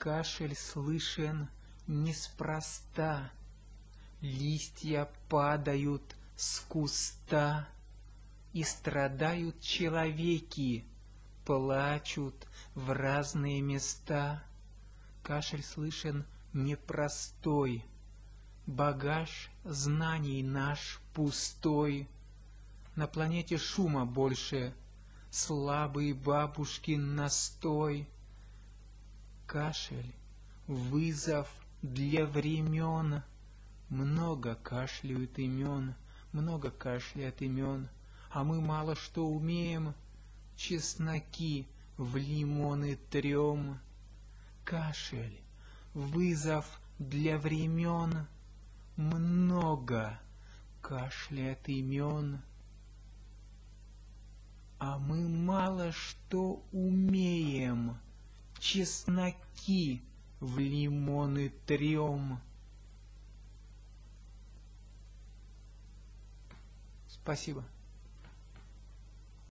Кашель слышен неспроста, листья падают с куста, и страдают человеки, плачут в разные места. Кашель слышен непростой, багаж знаний наш пустой. На планете шума больше, слабый бабушкин настой. Кашель — вызов для времен. Много кашляют имен, много кашляет имен, а мы мало что умеем, чесноки в лимоны трем. Кашель — вызов для времен, много кашляет имен, а мы мало что умеем, чесноки в лимоны трем. Спасибо.